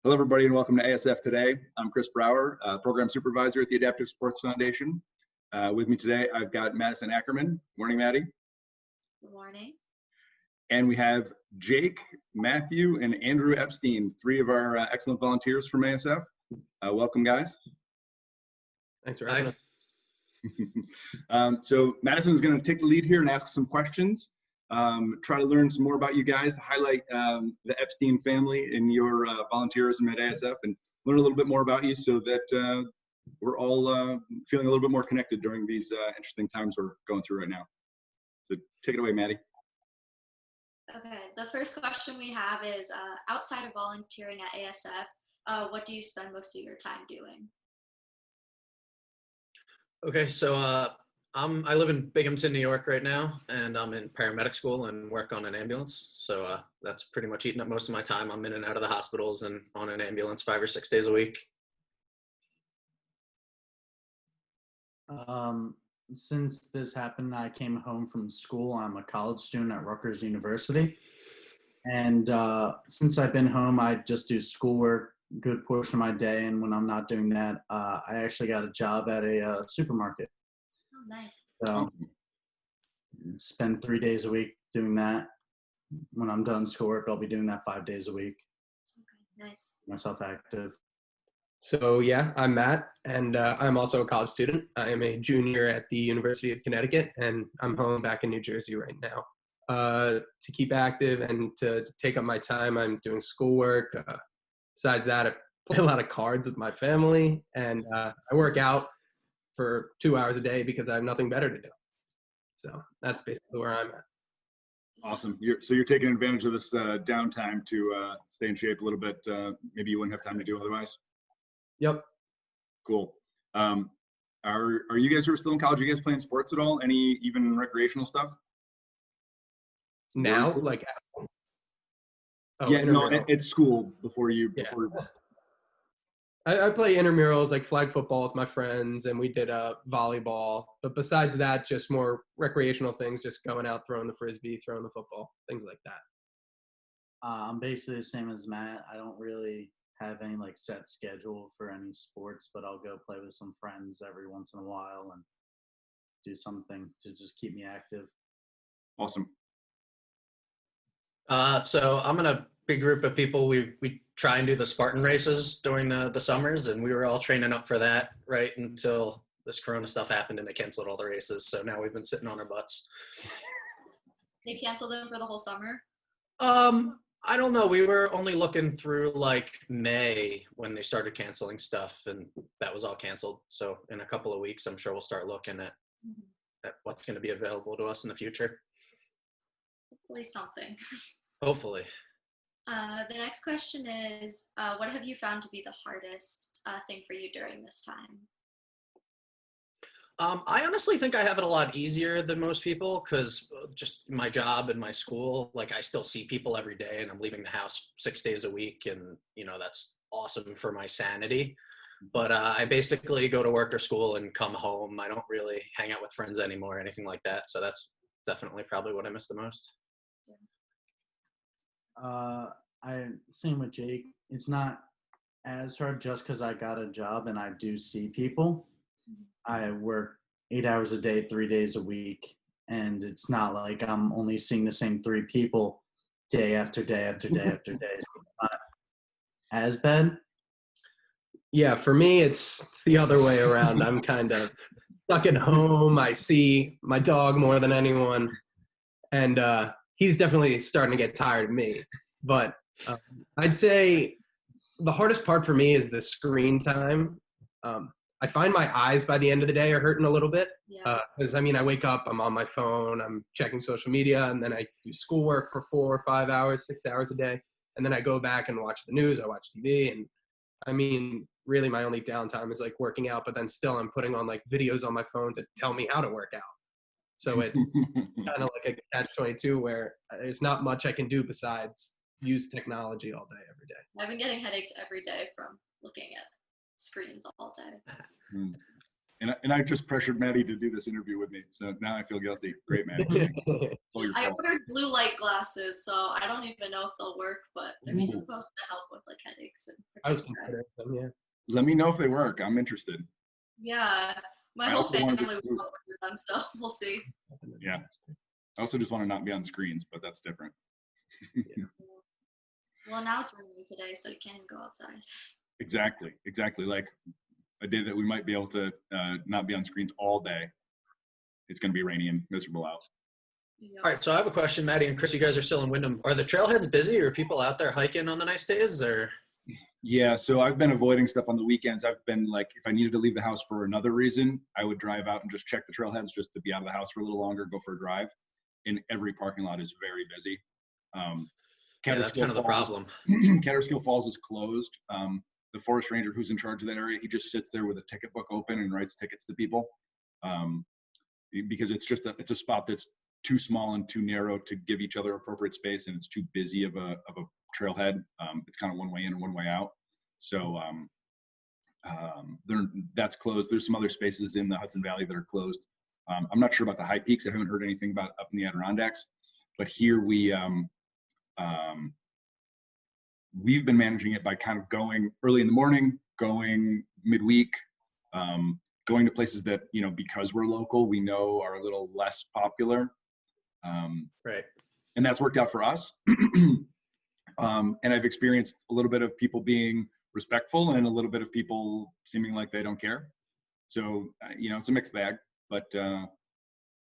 Hello, everybody, and welcome to ASF Today. I'm Chris Brower, Program Supervisor at the Adaptive Sports Foundation. With me today, I've got Maddison Ackerman. Morning, Maddie. Good morning. And we have Jake, Matthew, and Andrew Epstein, three of our excellent volunteers from ASF. Welcome, guys. Thanks for having us. So Maddison is going to take the lead here and ask some questions. Try to learn some more about you guys, highlight the Epstein family and your volunteerism at ASF, and learn a little bit more about you so that we're all feeling a little bit more connected during these interesting times we're going through right now. So take it away, Maddie. Okay, the first question we have is, outside of volunteering at ASF, what do you spend most of your time doing? Okay, so I live in Binghamton, New York right now, and I'm in paramedic school and work on an ambulance. So that's pretty much eating up most of my time. I'm in and out of the hospitals and on an ambulance 5 or 6 days a week. Since this happened, I came home from school. I'm a college student at Rutgers University. And since I've been home, I just do schoolwork a good portion of my day. And when I'm not doing that, I actually got a job at a supermarket. Oh, nice. So spend 3 days a week doing that. When I'm done schoolwork, I'll be doing that 5 days a week. Okay, nice. Myself active. So yeah, I'm Matt, and I'm also a college student. I am a junior at the University of Connecticut, and I'm home back in New Jersey right now. To keep active and to take up my time, I'm doing schoolwork. Besides that, I play a lot of cards with my family, and I work out for 2 hours a day because I have nothing better to do. So that's basically where I'm at. Awesome. So you're taking advantage of this downtime to stay in shape a little bit. Maybe you wouldn't have time to do otherwise. Yep. Cool. Are you guys who are still in college, are you guys playing sports at all? Any even recreational stuff? Now, like, yeah, no, at school before you. I play intramurals, like flag football with my friends, and we did volleyball. But besides that, just more recreational things, just going out, throwing the frisbee, throwing the football, things like that. I'm basically the same as Matt. I don't really have any like set schedule for any sports, but I'll go play with some friends every once in a while and do something to just keep me active. Awesome. So I'm in a big group of people. We try and do the Spartan races during the summers, and we were all training up for that right until this Corona stuff happened and they canceled all the races. So now we've been sitting on our butts. They canceled them for the whole summer? I don't know. We were only looking through like May when they started canceling stuff, and that was all canceled. So in a couple of weeks, I'm sure we'll start looking at what's going to be available to us in the future. Hopefully something. Hopefully. The next question is, what have you found to be the hardest thing for you during this time? I honestly think I have it a lot easier than most people because just my job and my school, like I still see people every day and I'm leaving the house 6 days a week, and that's awesome for my sanity. But I basically go to work or school and come home. I don't really hang out with friends anymore or anything like that. So that's definitely probably what I miss the most. Same with Jake. It's not as hard just because I got a job and I do see people. I work 8 hours a day, 3 days a week, and it's not like I'm only seeing the same 3 people day after day after day after day. So it's not as bad. Yeah, for me, it's the other way around. I'm kind of stuck at home. I see my dog more than anyone, and he's definitely starting to get tired of me. But I'd say the hardest part for me is the screen time. I find my eyes by the end of the day are hurting a little bit. Because, I wake up, I'm on my phone, I'm checking social media, and then I do schoolwork for 4 or 5 hours, 6 hours a day. And then I go back and watch the news, I watch TV. And really my only downtime is like working out, but then still I'm putting on like videos on my phone to tell me how to work out. So it's kind of like a catch-22 where there's not much I can do besides use technology all day, every day. I've been getting headaches every day from looking at screens all day. And I just pressured Maddie to do this interview with me, so now I feel guilty. Great, Maddie. It's all your I fault. ordered blue light glasses, so I don't even know if they'll work, but they're Ooh. supposed to help with like headaches and I was protect your considering eyes. them, yeah. Let me know if they work. I'm interested. Yeah, my I whole also wanted family to was do- all ordered them, so we'll see. Yeah. I also just want to not be on screens, but that's different. Well, now it's raining today, so you can't even go outside. Exactly. Like a day that we might be able to not be on screens all day. It's going to be rainy and miserable out. Yep. All right, so I have a question, Maddie and Chris. You guys are still in Wyndham. Are the trailheads busy? Or are people out there hiking on the nice days? Or Yeah, so I've been avoiding stuff on the weekends. I've been like, if I needed to leave the house for another reason, I would drive out and just check the trailheads just to be out of the house for a little longer, go for a drive. And every parking lot is very busy. yeah, that's kind of the problem. Catterskill Falls is closed. The forest ranger who's in charge of that area, he just sits there with a ticket book open and writes tickets to people. Because it's a spot that's too small and too narrow to give each other appropriate space, and it's too busy of a trailhead. It's kind of one way in and one way out. So that's closed. There's some other spaces in the Hudson Valley that are closed. I'm not sure about the high peaks. I haven't heard anything about up in the Adirondacks, but here we've been managing it by kind of going early in the morning, going midweek, going to places that, because we're local, we know are a little less popular. Right. And that's worked out for us. And I've experienced a little bit of people being respectful and a little bit of people seeming like they don't care. So, it's a mixed bag, but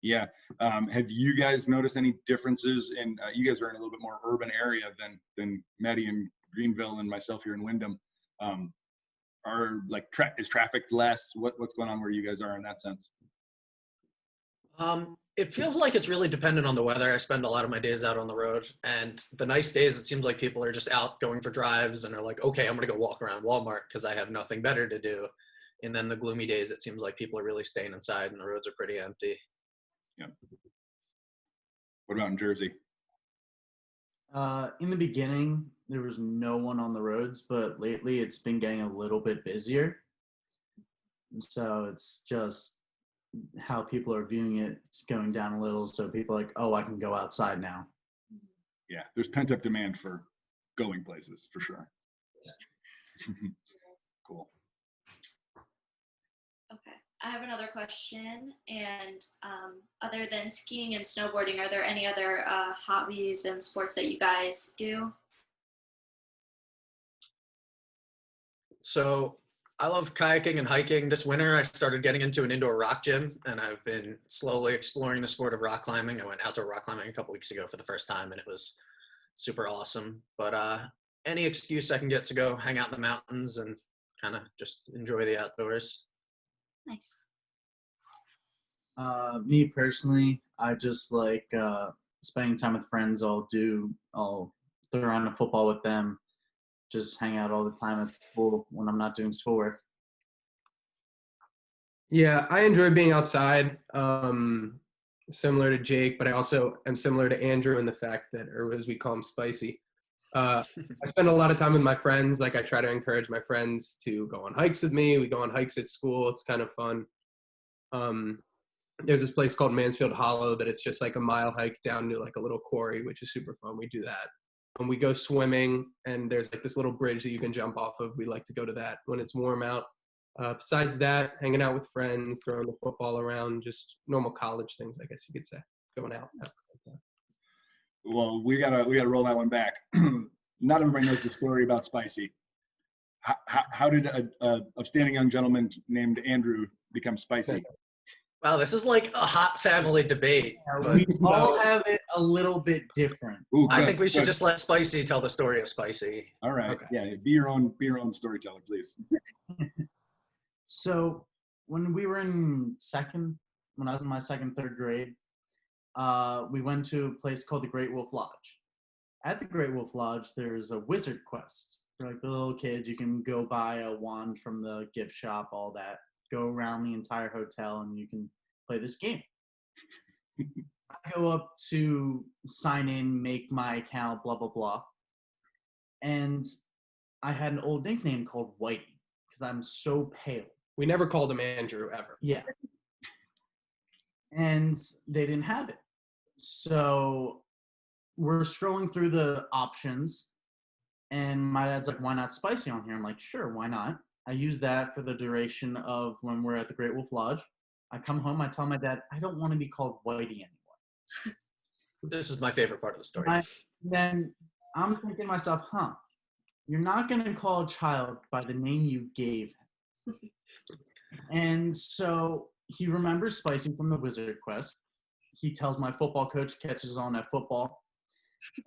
yeah. Have you guys noticed any differences in, you guys are in a little bit more urban area than Maddie in Greenville and myself here in Wyndham. Is traffic less? What's going on where you guys are in that sense? It feels like it's really dependent on the weather. I spend a lot of my days out on the road, and the nice days, it seems like people are just out going for drives and are like, okay, I'm going to go walk around Walmart because I have nothing better to do. And then the gloomy days, it seems like people are really staying inside and the roads are pretty empty. Yeah. What about in Jersey? In the beginning, there was no one on the roads, but lately it's been getting a little bit busier. And so it's just how people are viewing it. It's going down a little. So people are like, oh, I can go outside now. Yeah, there's pent-up demand for going places, for sure. Cool. Okay, I have another question. And other than skiing and snowboarding, are there any other hobbies and sports that you guys do? So I love kayaking and hiking. This winter, I started getting into an indoor rock gym, and I've been slowly exploring the sport of rock climbing. I went outdoor rock climbing a couple weeks ago for the first time, and it was super awesome. But any excuse I can get to go hang out in the mountains and kind of just enjoy the outdoors. Nice. Me personally, I just like spending time with friends. I'll throw around a football with them, just hang out all the time at school when I'm not doing schoolwork. Yeah, I enjoy being outside, similar to Jake, but I also am similar to Andrew in the fact that, or as we call him, Spicy. I spend a lot of time with my friends. Like, I try to encourage my friends to go on hikes with me. We go on hikes at school. It's kind of fun. There's this place called Mansfield Hollow that it's just like a mile hike down to like a little quarry, which is super fun. We do that. When we go swimming, and there's like this little bridge that you can jump off of. We like to go to that when it's warm out. Besides that, hanging out with friends, throwing the football around, just normal college things, I guess you could say, going out. Well, we gotta roll that one back. Not everybody knows the story about Spicy. How did a upstanding young gentleman named Andrew become Spicy? Wow, this is like a hot family debate. But We all have it a little bit different. Ooh, I good, think we should good. just let Spicy tell the story of Spicy. All right. Okay. Yeah, be your own storyteller, please. So when I was in my third grade, we went to a place called the Great Wolf Lodge. At the Great Wolf Lodge, there's a wizard quest. For like the little kids, you can go buy a wand from the gift shop, all that. Go around the entire hotel, and you can play this game. I go up to sign in, make my account, blah, blah, blah. And I had an old nickname called Whitey because I'm so pale. We never called him Andrew ever. Yeah. And they didn't have it. So we're scrolling through the options, and my dad's like, why not spicy on here? I'm like, sure, why not? I use that for the duration of when we're at the Great Wolf Lodge. I come home, I tell my dad, I don't want to be called Whitey anymore. This is my favorite part of the story. Then I'm thinking to myself, you're not going to call a child by the name you gave him. And so he remembers Spicy from the Wizard Quest. He tells my football coach, catches on at football.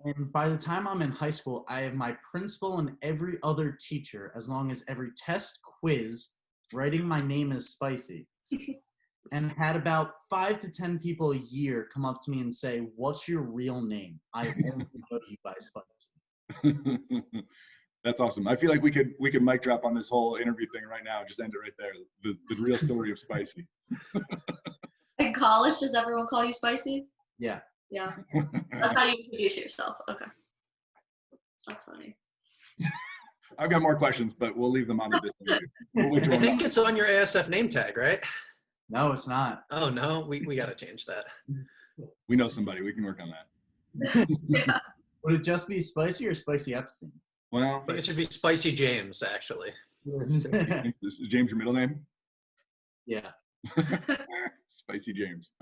And by the time I'm in high school, I have my principal and every other teacher, as long as every test, quiz, writing my name as Spicy. And had about 5 to 10 people a year come up to me and say, what's your real name? I only know you by Spicy. That's awesome. I feel like we could mic drop on this whole interview thing right now. Just end it right there. The real story of Spicy. In college, does everyone call you Spicy? Yeah. Yeah. That's how you introduce yourself. Okay. That's funny. I've got more questions, but we'll leave them on the interview. We'll wait till I we're think done. it's on your ASF name tag, right? No, it's not. Oh no, we got to change that. We know somebody. We can work on that. Yeah. Would it just be Spicy or Spicy Epstein? Well, I think it should be Spicy James, actually. is James your middle name? Yeah. Spicy James.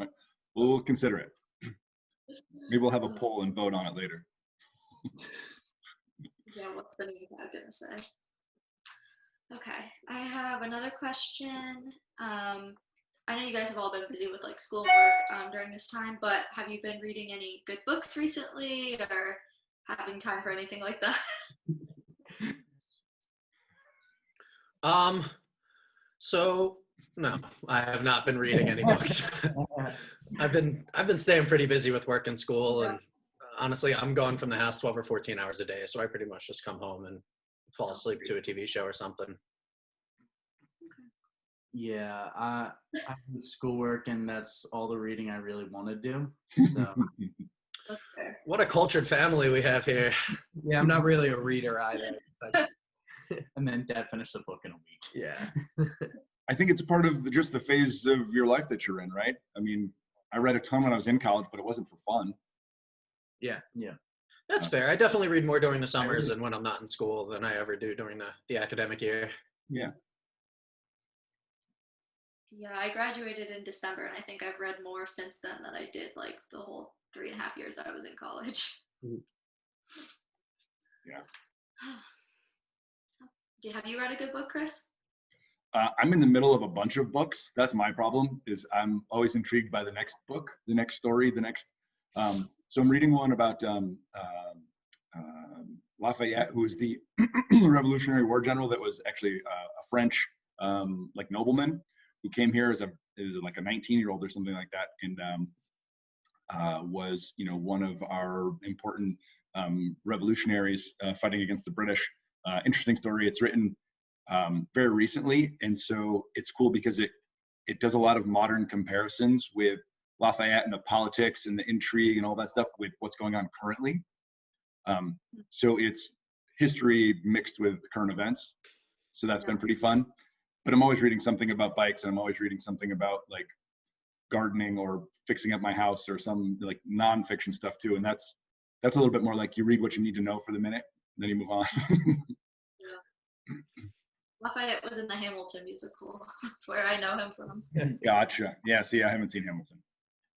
We'll consider it. Maybe we'll have a poll and vote on it later. Yeah, what's the name I'm gonna say? Okay, I have another question. I know you guys have all been busy with like schoolwork during this time, but have you been reading any good books recently or having time for anything like that? So no, I have not been reading any books. I've been staying pretty busy with work and school, and honestly, I'm gone from the house 12 or 14 hours a day, so I pretty much just come home and fall asleep to a TV show or something. Yeah, I do schoolwork, and that's all the reading I really want to do. So That's fair. What a cultured family we have here. Yeah, I'm not really a reader either. and then Dad finished the book in a week. Yeah. I think it's part of just the phase of your life that you're in, right? I mean, I read a ton when I was in college, but it wasn't for fun. Yeah. That's fair. I definitely read more during the summers and when I'm not in school than I ever do during the academic year. Yeah. Yeah, I graduated in December, and I think I've read more since then than I did like the whole 3.5 years I was in college. Yeah. Have you read a good book, Chris? I'm in the middle of a bunch of books. That's my problem, is I'm always intrigued by the next book, the next story, the next. So I'm reading one about Lafayette, who was the Revolutionary War general that was actually a French like nobleman who came here as like a 19-year-old or something like that, and was one of our important revolutionaries fighting against the British. Interesting story. It's written very recently, and so it's cool because it does a lot of modern comparisons with Lafayette and the politics and the intrigue and all that stuff with what's going on currently. So it's history mixed with current events. So that's been pretty fun. But I'm always reading something about bikes, and I'm always reading something about like gardening or fixing up my house or some like nonfiction stuff too. And that's a little bit more like you read what you need to know for the minute, then you move on. Yeah. Lafayette was in the Hamilton musical. That's where I know him from. Gotcha. Yeah. See, I haven't seen Hamilton.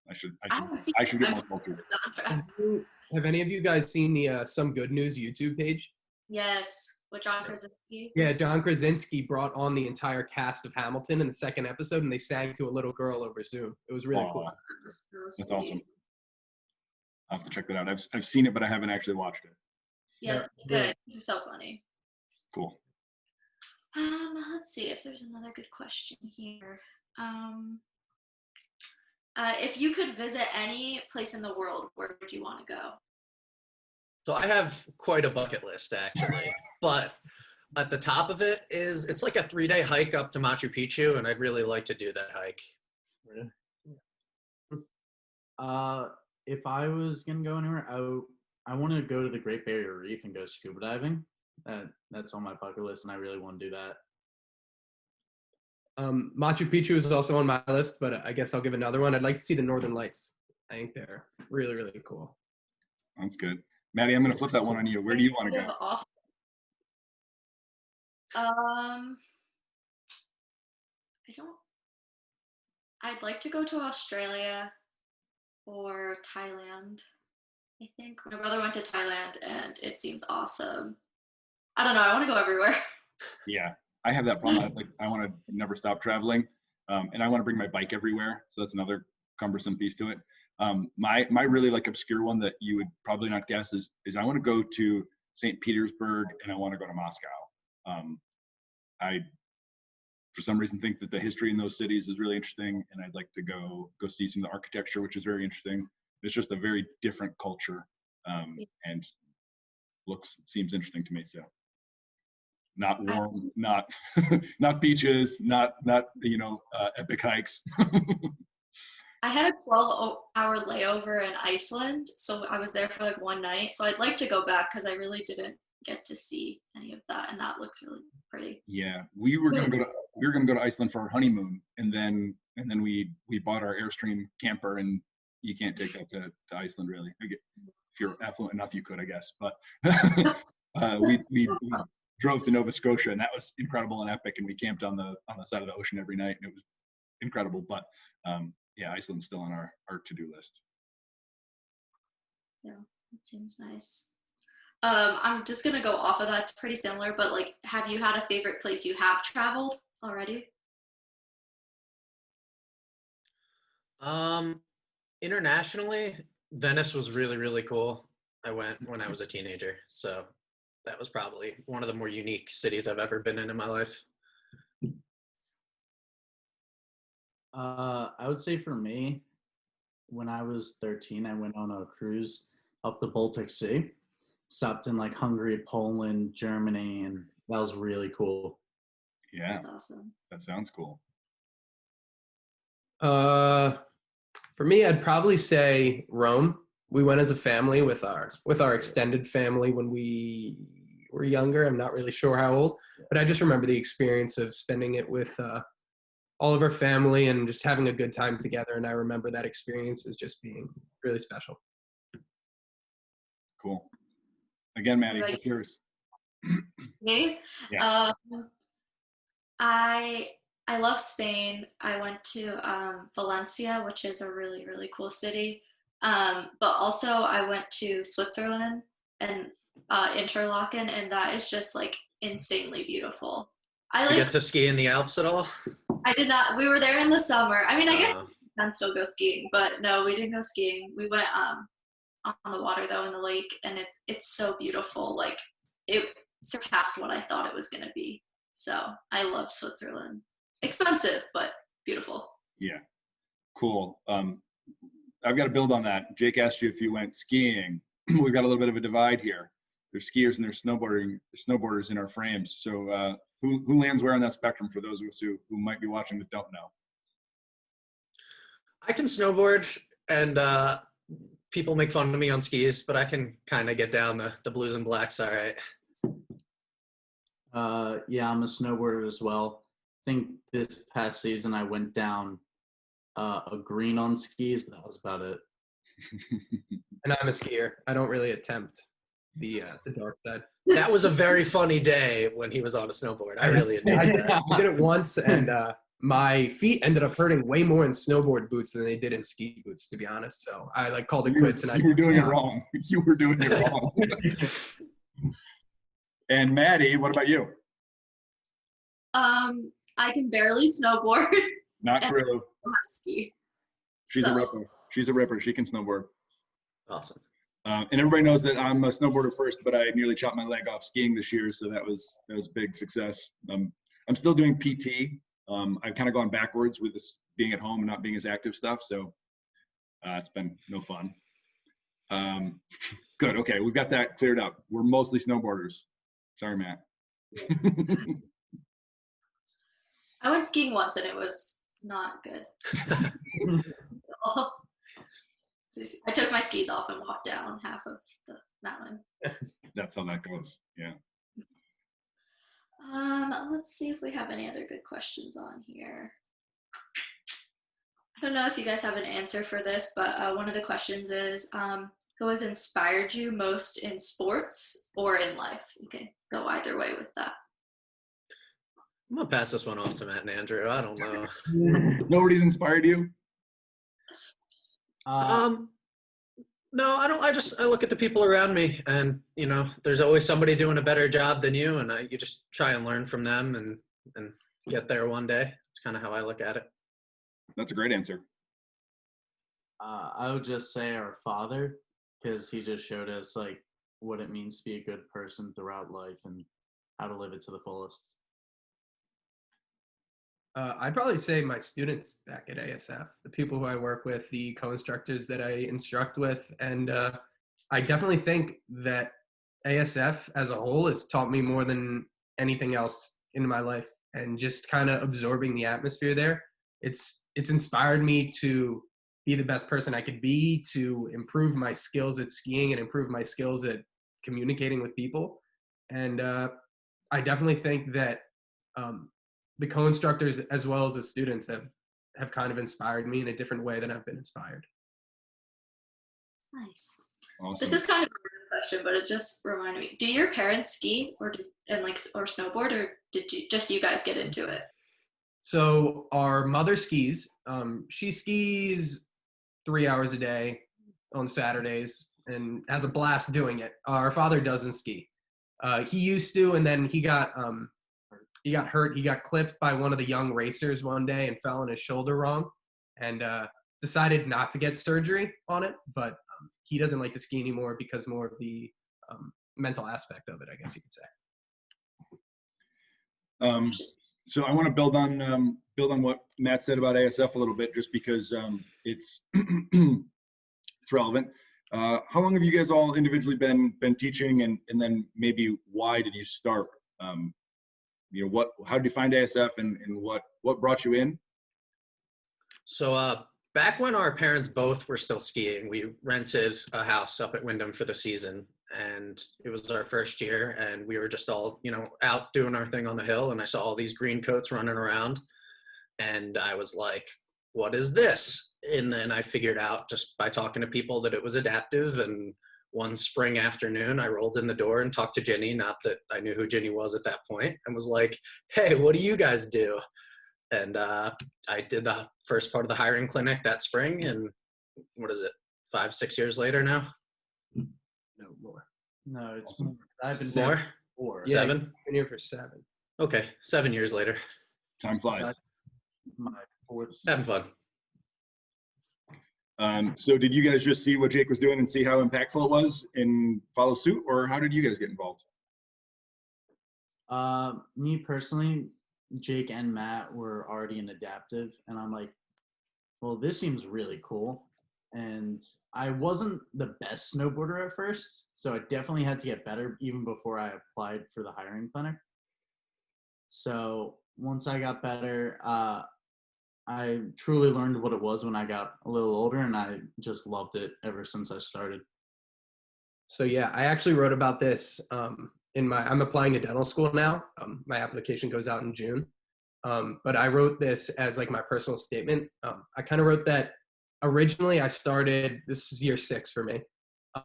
I should get more cultured. Have any of you guys seen the Some Good News YouTube page? Yes, with John Krasinski. Yeah, John Krasinski brought on the entire cast of Hamilton in the second episode, and they sang to a little girl over Zoom. It was really cool. That's awesome. I'll have to check that out. I've seen it, but I haven't actually watched it. Yeah, it's good. It's so funny. Cool. Let's see if there's another good question here. If you could visit any place in the world, where would you want to go? So I have quite a bucket list actually, but at the top of it is it's like a 3-day hike up to Machu Picchu, and I'd really like to do that hike. If I was gonna go anywhere, I want to go to the Great Barrier Reef and go scuba diving. That's on my bucket list, and I really want to do that. Machu Picchu is also on my list, but I guess I'll give another one. I'd like to see the Northern Lights. I think they're really, really cool. That's good. Maddie, I'm going to flip that one on you. Where do you want to go? I'd like to go to Australia or Thailand. I think my brother went to Thailand and it seems awesome. I don't know. I want to go everywhere. Yeah, I have that problem. I want to never stop traveling, and I want to bring my bike everywhere. So that's another cumbersome piece to it. My really like obscure one that you would probably not guess is I want to go to St. Petersburg and I want to go to Moscow. I for some reason think that the history in those cities is really interesting, and I'd like to go see some of the architecture, which is very interesting. It's just a very different culture, and seems interesting to me. So not warm, not not beaches, not epic hikes. I had a 12-hour layover in Iceland, so I was there for like one night. So I'd like to go back because I really didn't get to see any of that, and that looks really pretty. Yeah, we were gonna go to Iceland for our honeymoon, and then we bought our Airstream camper, and you can't take that to Iceland really. If you're affluent enough, you could, I guess. But we drove to Nova Scotia, and that was incredible and epic. And we camped on the side of the ocean every night, and it was incredible. But yeah, Iceland's still on our to-do list. Yeah, it seems nice. I'm just gonna go off of that. It's pretty similar, but like, have you had a favorite place you have traveled already? Internationally, Venice was really, really cool. I went when I was a teenager, so that was probably one of the more unique cities I've ever been in my life. I would say for me, when I was 13, I went on a cruise up the Baltic Sea. Stopped in like Hungary, Poland, Germany, and that was really cool. Yeah, That's awesome. That sounds cool. For me, I'd probably say Rome. We went as a family with our extended family when we were younger. I'm not really sure how old, but I just remember the experience of spending it with all of our family and just having a good time together. And I remember that experience as just being really special. Cool. Again, Maddie, what's yours? Me? Yeah. I love Spain. I went to Valencia, which is a really, really cool city. But also I went to Switzerland and Interlaken, and that is just like insanely beautiful. You get to ski in the Alps at all? I did not. We were there in the summer. I mean, I guess you can still go skiing, but no, we didn't go skiing. We went on the water though, in the lake, and it's so beautiful. Like, it surpassed what I thought it was gonna be. So I love Switzerland. Expensive, but beautiful. Yeah, cool. I've got to build on that. Jake asked you if you went skiing. We've got a little bit of a divide here. There's skiers and there's snowboarders in our frames. So who lands where on that spectrum for those of us who might be watching that don't know? I can snowboard, and people make fun of me on skis, but I can kind of get down the blues and blacks all right. Yeah, I'm a snowboarder as well. I think this past season I went down a green on skis, but that was about it. And I'm a skier. I don't really attempt the dark side. That was a very funny day when he was on a snowboard. I really enjoyed that. I did it once, and my feet ended up hurting way more in snowboard boots than they did in ski boots, to be honest. So I called it quits. And you were doing it wrong. You were doing it wrong. And Maddie, what about you? I can barely snowboard. Not true. Ski. She's a ripper. She's a ripper. She can snowboard. Awesome. And everybody knows that I'm a snowboarder first, but I nearly chopped my leg off skiing this year, so that was big success. I'm still doing PT. I've kind of gone backwards with this being at home and not being as active stuff, so it's been no fun. Good. Okay, we've got that cleared up. We're mostly snowboarders. Sorry, Matt. I went skiing once and it was not good. I took my skis off and walked down half of the mountain. That's how that goes. Yeah. Let's see if we have any other good questions on here. I don't know if you guys have an answer for this, but one of the questions is, who has inspired you most in sports or in life? You can go either way with that. I'm gonna pass this one off to Matt and Andrew. I don't know. Nobody's inspired you? No, I don't. I look at the people around me, and there's always somebody doing a better job than you, and you just try and learn from them and get there one day. It's kind of how I look at it. That's a great answer. I would just say our father, because he just showed us like what it means to be a good person throughout life and how to live it to the fullest. I'd probably say my students back at ASF, the people who I work with, the co-instructors that I instruct with. And I definitely think that ASF as a whole has taught me more than anything else in my life. And just kind of absorbing the atmosphere there, it's inspired me to be the best person I could be, to improve my skills at skiing and improve my skills at communicating with people. And I definitely think that the co-instructors as well as the students have kind of inspired me in a different way than I've been inspired. Nice. Awesome. This is kind of a weird question, but it just reminded me. Do your parents ski or snowboard, or did you guys get into it? So our mother skis. She skis 3 hours a day on Saturdays and has a blast doing it. Our father doesn't ski. He used to, and then he got hurt. He got clipped by one of the young racers one day and fell on his shoulder wrong, and decided not to get surgery on it. But he doesn't like to ski anymore because more of the mental aspect of it, I guess you could say. So I want to build on what Matt said about ASF a little bit, just because it's it's relevant. How long have you guys all individually been teaching, and then maybe why did you start? How did you find ASF, and what brought you in? So back when our parents both were still skiing, we rented a house up at Wyndam for the season, and it was our first year, and we were just all out doing our thing on the hill, and I saw all these green coats running around, and I was like, what is this? And then I figured out just by talking to people that it was adaptive. And one spring afternoon, I rolled in the door and talked to Ginny, not that I knew who Ginny was at that point, and was like, hey, what do you guys do? And I did the first part of the hiring clinic that spring, and what is it, 5-6 years later now? No more. No, it's more. I've been More? 4. Yeah, 7? I've been here for 7. Okay, 7 years later. Time flies. My 4th. Having fun. So did you guys just see what Jake was doing and see how impactful it was and follow suit, or how did you guys get involved? Me personally, Jake and Matt were already in adaptive, and I'm like, well, this seems really cool. And I wasn't the best snowboarder at first, so I definitely had to get better even before I applied for the hiring clinic. So once I got better, I truly learned what it was when I got a little older, and I just loved it ever since I started. So yeah, I actually wrote about this I'm applying to dental school now. My application goes out in June. But I wrote this as like my personal statement. I kind of wrote that originally I started, this is year 6 for me.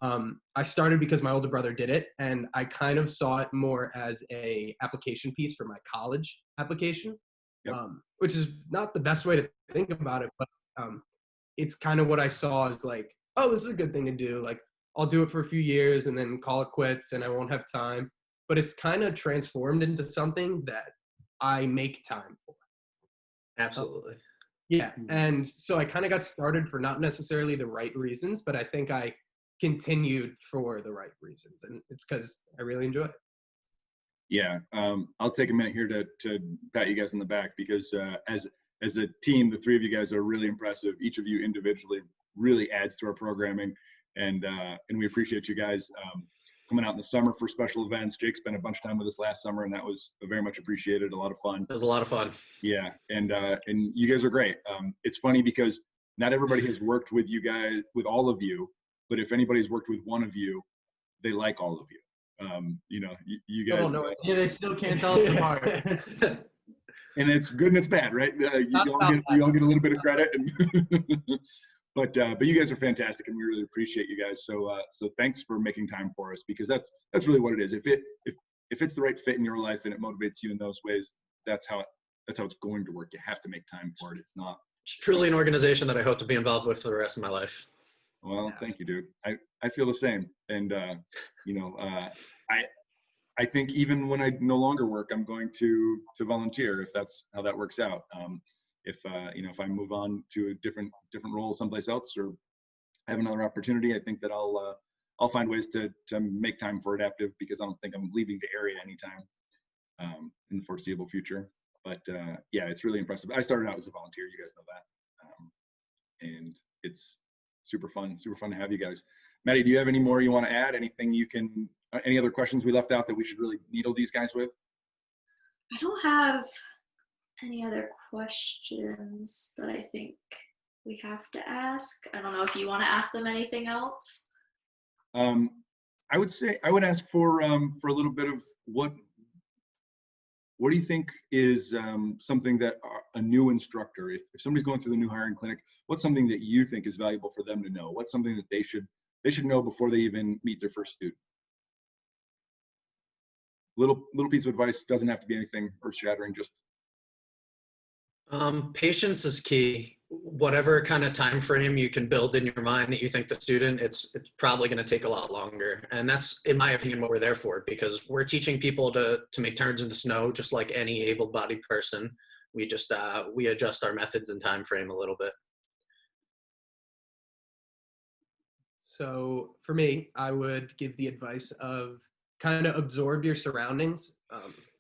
I started because my older brother did it, and I kind of saw it more as a application piece for my college application. Yep. Which is not the best way to think about it, but it's kind of what I saw as like, oh, this is a good thing to do. Like, I'll do it for a few years and then call it quits and I won't have time. But it's kind of transformed into something that I make time for. Absolutely. Yeah. And so I kind of got started for not necessarily the right reasons, but I think I continued for the right reasons. And it's because I really enjoy it. Yeah, I'll take a minute here to pat you guys on the back, because as a team, the 3 of you guys are really impressive. Each of you individually really adds to our programming, and we appreciate you guys coming out in the summer for special events. Jake spent a bunch of time with us last summer, and that was very much appreciated. A lot of fun. It was a lot of fun. Yeah, and you guys are great. It's funny because not everybody has worked with you guys, with all of you, but if anybody's worked with one of you, they like all of you. You know, you I guys, don't know. Yeah, they still can't tell us apart. and it's good and it's bad, right? You all get a little bit of credit, and but you guys are fantastic, and we really appreciate you guys. So thanks for making time for us, because that's really what it is. If it's the right fit in your life and it motivates you in those ways, that's how it's going to work. You have to make time for it. It's not. It's truly an organization that I hope to be involved with for the rest of my life. Well, thank you, dude. I feel the same, and you know, I think even when I no longer work, I'm going to volunteer, if that's how that works out. If you know, if I move on to a different role someplace else, or have another opportunity, I think that I'll find ways to make time for adaptive, because I don't think I'm leaving the area anytime in the foreseeable future. But yeah, it's really impressive. I started out as a volunteer, you guys know that, and it's super fun to have you guys. Maddie, do you have any more you want to add? Anything any other questions we left out that we should really needle these guys with? I don't have any other questions that I think we have to ask. I don't know if you want to ask them anything else. I would say I would ask for a little bit of what do you think is something that a new instructor, if somebody's going through the new hiring clinic, what's something that you think is valuable for them to know? What's something that they should know before they even meet their first student? Little piece of advice, doesn't have to be anything earth-shattering, just Patience is key. Whatever kind of time frame you can build in your mind that you think the student, it's probably going to take a lot longer. And that's, in my opinion, what we're there for, because we're teaching people to make turns in the snow, just like any able-bodied person. We just we adjust our methods and time frame a little bit. So for me, I would give the advice of kind of absorb your surroundings.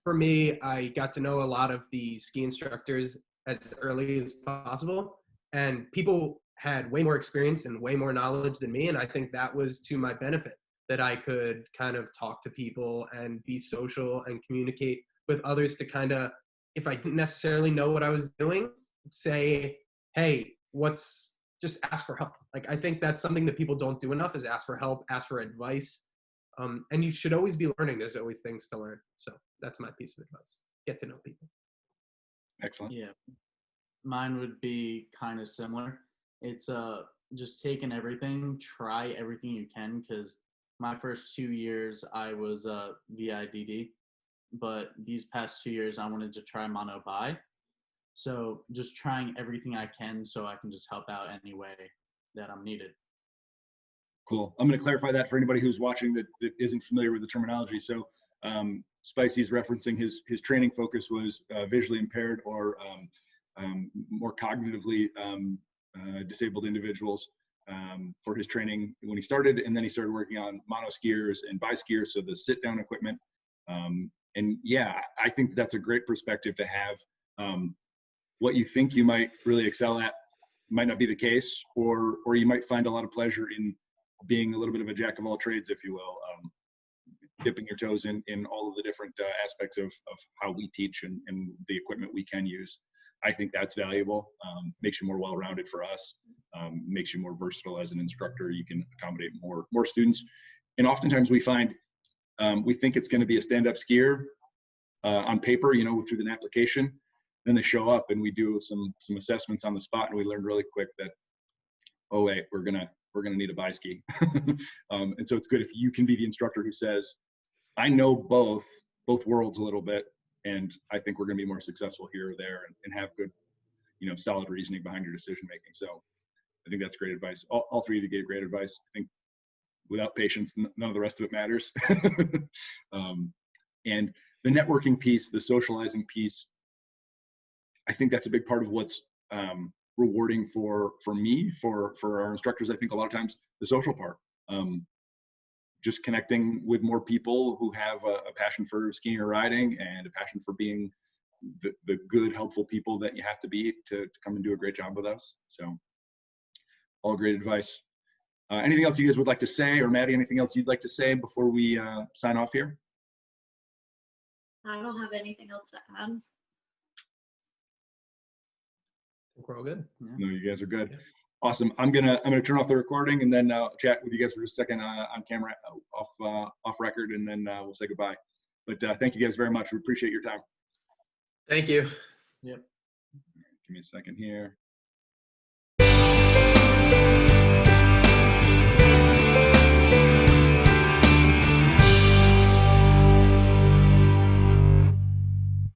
For me, I got to know a lot of the ski instructors as early as possible, and people had way more experience and way more knowledge than me. And I think that was to my benefit, that I could kind of talk to people and be social and communicate with others to kind of, if I didn't necessarily know what I was doing, say, hey, just ask for help. Like, I think that's something that people don't do enough, is ask for help, ask for advice. And you should always be learning. There's always things to learn. So that's my piece of advice. Get to know people. excellent. Yeah, mine would be kind of similar. It's just taking everything, try everything you can, because my first 2 years I was VIDD, but these past 2 years I wanted to try mono bi. So just trying everything I can so I can just help out any way that I'm needed. Cool. I'm going to clarify that for anybody who's watching that isn't familiar with the terminology. So Spicy's referencing his training focus was visually impaired or more cognitively disabled individuals for his training when he started, and then he started working on mono skiers and bi skiers, so the sit down equipment. And yeah, I think that's a great perspective to have. What you think you might really excel at might not be the case, or you might find a lot of pleasure in being a little bit of a jack of all trades, if you will, dipping your toes in all of the different aspects of how we teach and the equipment we can use. I think that's valuable. Makes you more well-rounded for us, makes you more versatile as an instructor. You can accommodate more students. And oftentimes we find, we think it's gonna be a stand-up skier on paper, you know, through an application. Then they show up and we do some assessments on the spot, and we learn really quick that, oh wait, we're gonna need a bi-ski. And so it's good if you can be the instructor who says, I know both worlds a little bit, and I think we're gonna be more successful here or there, and have good, you know, solid reasoning behind your decision making. So I think that's great advice. All three of you gave great advice. I think without patience, none of the rest of it matters. And the networking piece, the socializing piece, I think that's a big part of what's rewarding for me, for our instructors. I think a lot of times the social part, just connecting with more people who have a passion for skiing or riding, and a passion for being the good, helpful people that you have to be to come and do a great job with us. So all great advice. Anything else you guys would like to say, or Maddie, anything else you'd like to say before we sign off here? I don't have anything else to add. I think we're all good. No, you guys are good. Awesome. I'm gonna turn off the recording and then chat with you guys for just a second on camera, off record, and then we'll say goodbye. But thank you guys very much. We appreciate your time. Thank you. Yep. Give me a second here.